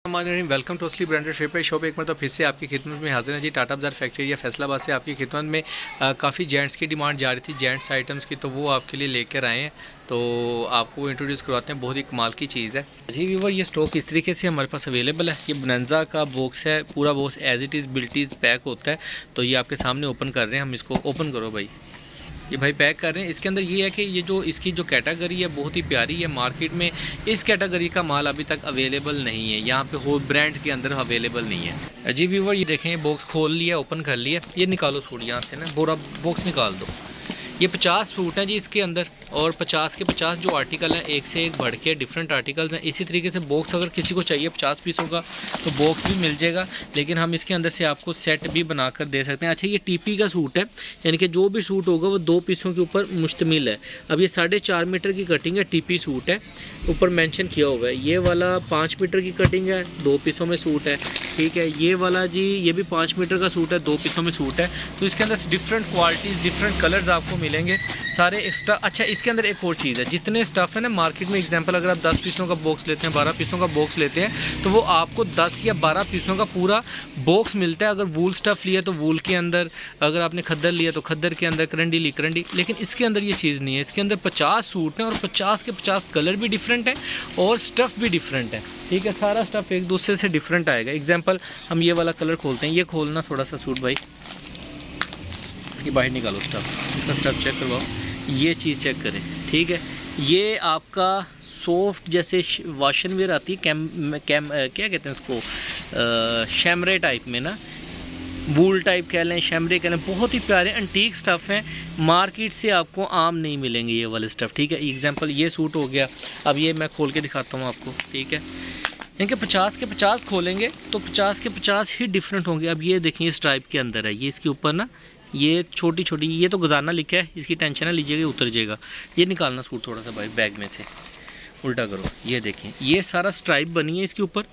Welcome to असली branded shaper shop. एक मतलब फिर से आपकी खिदमत में हाजिर है जी। टाटा बाजार फैक्ट्री या फैसलाबाद से आपकी खिदमत में काफ़ी जेंट्स की डिमांड जा रही थी, जेंट्स आइटम्स की, तो वो आपके लिए लेकर आए हैं। तो आपको इंट्रोड्यूस करवाते हैं, बहुत ही कमाल की चीज़ है जी व्यूवर। ये स्टॉक इस तरीके से हमारे पास अवेलेबल है। ये बोनांजा का बॉक्स है, पूरा बॉक्स एज इट इज़ बिल्टीज़ पैक होता है। तो ये आपके सामने ओपन कर रहे हैं हम। इसको ओपन करो भाई। ये भाई पैक कर रहे हैं। इसके अंदर ये है कि ये जो इसकी जो कैटेगरी है बहुत ही प्यारी है। मार्केट में इस कैटेगरी का माल अभी तक अवेलेबल नहीं है, यहाँ पे हो ब्रांड के अंदर अवेलेबल नहीं है जी व्यूवर। ये देखें, ये बॉक्स खोल लिया, ओपन कर लिया। ये निकालो सूट यहाँ से ना, पूरा बॉक्स निकाल दो। ये 50 सूट हैं जी इसके अंदर, और 50 के 50 जो आर्टिकल हैं, एक से एक बढ़ के डिफरेंट आर्टिकल्स हैं। इसी तरीके से बॉक्स अगर किसी को चाहिए 50 पीसों का तो बॉक्स भी मिल जाएगा, लेकिन हम इसके अंदर से आपको सेट भी बनाकर दे सकते हैं। अच्छा, ये टीपी का सूट है, यानी कि जो भी सूट होगा वो 2 पीसों के ऊपर मुश्तमिल है। अब ये 4.5 मीटर की कटिंग है, टीपी सूट है, ऊपर मेंशन किया हुआ है। ये वाला 5 मीटर की कटिंग है, 2 पीसों में सूट है, ठीक है। ये वाला जी, ये भी 5 मीटर का सूट है, 2 पीसों में सूट है। तो इसके अंदर डिफरेंट क्वालिटीज़, डिफरेंट कलर्स आपको मिलेंगे सारे एक्स्ट्रा। अच्छा, इसके अंदर एक और चीज़ है, जितने स्टफ़ है ना मार्केट में, एग्जांपल अगर आप 10 पीसों का बॉक्स लेते हैं, 12 पीसों का बॉक्स लेते हैं, तो वो आपको 10 या 12 पीसों का पूरा बॉक्स मिलता है। अगर वूल स्टफ़ लिया तो वूल के अंदर, अगर आपने खद्दर लिया तो खद्दर के अंदर, करंडी ली करंडी। लेकिन इसके अंदर ये चीज़ नहीं है। इसके अंदर 50 सूट हैं और 50 के 50 कलर भी डिफरेंट है और स्टफ़ भी डिफरेंट है, ठीक है। सारा स्टफ़ एक दूसरे से डिफरेंट आएगा। एग्जाम्पल हम ये वाला कलर खोलते हैं। ये खोलना थोड़ा सा सूट भाई, ये बाहर निकालो स्टफ़, इसका स्टफ़ चेक करवाओ। ये चीज़ चेक करें, ठीक है। ये आपका सॉफ्ट जैसे वाशन वेयर आती है, क्या कहते हैं उसको, शैमरे टाइप में ना, वूल टाइप कह लें, शैमरे कह लें। बहुत ही प्यारे एंटीक स्टफ़ हैं, मार्केट से आपको आम नहीं मिलेंगे ये वाले स्टफ़, ठीक है। एग्जांपल ये सूट हो गया। अब ये मैं खोल के दिखाता हूँ आपको, ठीक है। इनके 50 के 50 खोलेंगे तो 50 के 50 ही डिफरेंट होंगे। अब ये देखिए, इस टाइप के अंदर है, ये इसके ऊपर ना ये छोटी छोटी, ये तो गजाना लिखा है, इसकी टेंशन ना लीजिएगा, उतर जाएगा। ये निकालना सूट थोड़ा सा भाई बैग में से, उल्टा करो। ये देखें, ये सारा स्ट्राइप बनी है इसके ऊपर,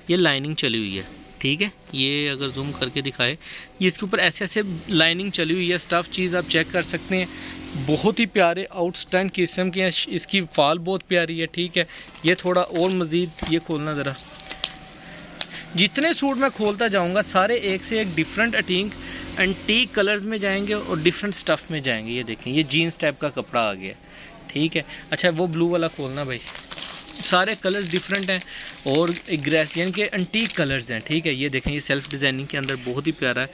ये लाइनिंग चली हुई है, ठीक है। ये अगर जूम करके दिखाए, ये इसके ऊपर ऐसे ऐसे लाइनिंग चली हुई है। स्टफ़ चीज़ आप चेक कर सकते हैं, बहुत ही प्यारे आउटस्टैंड किस्म के हैं। इसकी फाल बहुत प्यारी है, ठीक है। ये थोड़ा और मज़ीद, ये खोलना ज़रा। जितने सूट मैं खोलता जाऊंगा सारे एक से एक डिफरेंट एंटीक कलर्स में जाएंगे और डिफरेंट स्टफ़ में जाएंगे। ये देखें, ये जीन्स टाइप का कपड़ा आ गया, ठीक है। अच्छा, वो ब्लू वाला खोलना भाई। सारे कलर्स डिफरेंट हैं और ग्रेस यानी कि एंटीक कलर्स हैं, ठीक है। ये देखें, ये सेल्फ डिज़ाइनिंग के अंदर बहुत ही प्यारा है।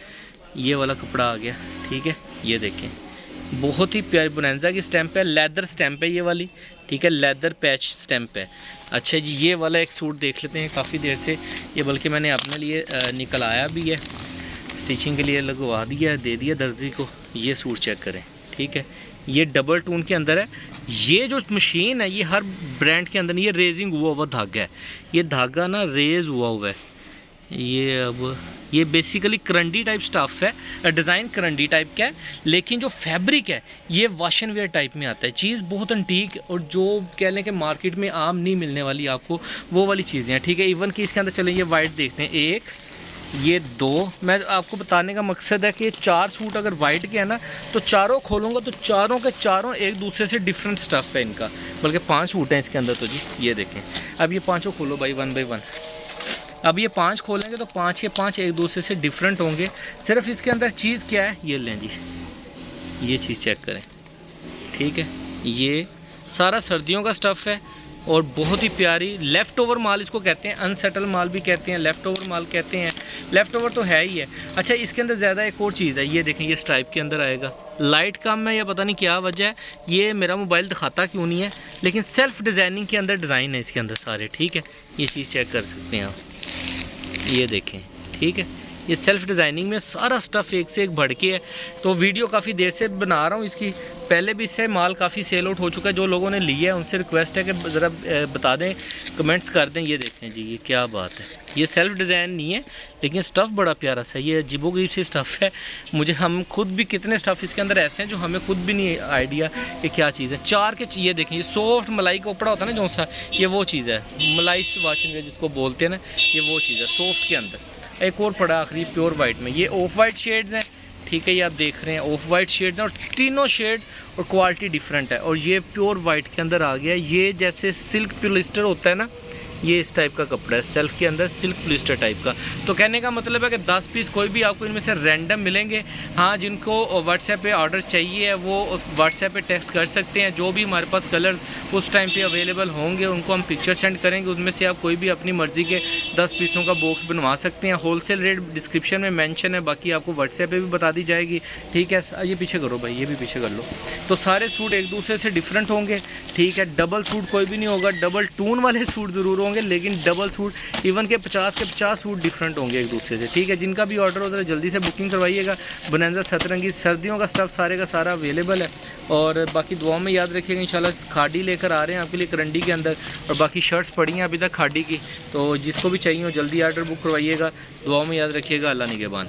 ये वाला कपड़ा आ गया, ठीक है। ये देखें, बहुत ही प्यारी बोनांजा की स्टैंप है, लेदर स्टैंप है ये वाली, ठीक है, लेदर पैच स्टैंप है। अच्छा जी, ये वाला एक सूट देख लेते हैं, काफ़ी देर से ये, बल्कि मैंने अपने लिए निकल आया भी है, स्टिचिंग के लिए लगवा दिया, दे दिया दर्जी को। ये सूट चेक करें, ठीक है। ये डबल टून के अंदर है। ये जो मशीन है, ये हर ब्रांड के अंदर, ये रेजिंग हुआ हुआ धागा है, ये धागा ना रेज हुआ है। ये अब ये बेसिकली करंडी टाइप स्टफ़ है, डिज़ाइन करंडी टाइप का है, लेकिन जो फैब्रिक है ये वाशन वेयर टाइप में आता है। चीज़ बहुत एंटीक और जो कह लें कि मार्केट में आम नहीं मिलने वाली आपको, वो वाली चीज़ें हैं, ठीक है। इवन कि इसके अंदर चलें, ये वाइट देखते हैं, 1 ये 2। मैं आपको बताने का मकसद है कि 4 सूट अगर वाइट के हैं ना, तो चारों खोलूँगा तो चारों के चारों एक दूसरे से डिफरेंट स्टफ़ है इनका, बल्कि 5 सूट हैं इसके अंदर। तो जी ये देखें, अब ये पाँचों खोलो भाई, 1 बाई 1। अब ये 5 खोलेंगे तो 5 के 5 एक दूसरे से डिफरेंट होंगे। सिर्फ इसके अंदर चीज़ क्या है, ये लें जी, ये चीज़ चेक करें, ठीक है। ये सारा सर्दियों का स्टफ़ है और बहुत ही प्यारी लेफ़्ट ओवर माल इसको कहते हैं, अनसेटल माल भी कहते हैं, लेफ़्ट ओवर माल कहते हैं। लेफ़्ट ओवर तो है ही है। अच्छा, इसके अंदर ज़्यादा एक और चीज़ है, ये देखें, ये स्ट्राइप के अंदर आएगा। लाइट कम है या पता नहीं क्या वजह है, ये मेरा मोबाइल दिखाता क्यों नहीं है, लेकिन सेल्फ डिज़ाइनिंग के अंदर डिज़ाइन है इसके अंदर सारे, ठीक है। ये चीज़ चेक कर सकते हैं आप, ये देखें, ठीक है। ये सेल्फ डिज़ाइनिंग में सारा स्टफ़ एक से एक बढ़ के है। तो वीडियो काफ़ी देर से बना रहा हूँ इसकी, पहले भी इससे माल काफ़ी सेल आउट हो चुका है। जो लोगों ने लिया है उनसे रिक्वेस्ट है कि ज़रा बता दें, कमेंट्स कर दें। ये देखें जी, ये क्या बात है, ये सेल्फ डिज़ाइन नहीं है लेकिन स्टफ़ बड़ा प्यारा सा, ये अजीबोगरीब सी स्टफ़ है। मुझे, हम खुद भी कितने स्टफ़ इसके अंदर ऐसे हैं जो हमें खुद भी नहीं आइडिया कि क्या चीज़ है। 4 के, ये देखें, ये सॉफ्ट मलाई का कपड़ा होता है ना जो सा, ये वो चीज़ है, मलाई वाशिंग जिसको बोलते हैं ना, ये वो चीज़ है सॉफ्ट के अंदर। एक और पड़ा आखिरी प्योर वाइट में, ये ऑफ वाइट शेड्स हैं, ठीक है। ये आप देख रहे हैं ऑफ वाइट शेड्स हैं और तीनों शेड्स और क्वालिटी डिफरेंट है। और ये प्योर वाइट के अंदर आ गया, ये जैसे सिल्क पॉलिस्टर होता है ना, ये इस टाइप का कपड़ा है, सेल्फ के अंदर सिल्क पॉलिस्टर टाइप का। तो कहने का मतलब है कि 10 पीस कोई भी आपको इनमें से रैंडम मिलेंगे। हाँ, जिनको व्हाट्सएप पे ऑर्डर चाहिए है वो व्हाट्सएप पे टेक्स्ट कर सकते हैं। जो भी हमारे पास कलर्स उस टाइम पे अवेलेबल होंगे उनको हम पिक्चर सेंड करेंगे, उनमें से आप कोई भी अपनी मर्ज़ी के 10 पीसों का बॉक्स बनवा सकते हैं। होलसेल रेट डिस्क्रिप्शन में मेंशन है, बाकी आपको व्हाट्सएप पे भी बता दी जाएगी। ठीक है, ये पीछे करो भाई, ये भी पीछे कर लो। तो सारे सूट एक दूसरे से डिफरेंट होंगे। ठीक है, डबल सूट कोई भी नहीं होगा, डबल टून वाले सूट ज़रूर होंगे, लेकिन डबल सूट इवन के 50 सूट डिफरेंट होंगे एक दूसरे से। ठीक है, जिनका भी ऑर्डर होता है जल्दी से बुकिंग करवाइएगा। बोनांजा सतरंगी सर्दियों का स्टफ सारे का सारा अवेलेबल है। और बाकी दुआओं में याद रखिएगा, इंशाल्लाह खाड़ी लेकर आ रहे हैं आपके लिए करंडी के अंदर, और बाकी शर्ट्स पड़ी हैं अभी तक खाड़ी की। तो जिसको भी चाहिए हो जल्दी ऑर्डर बुक करवाइएगा। दुआओं में याद रखिएगा। अल्लाह निगहबान।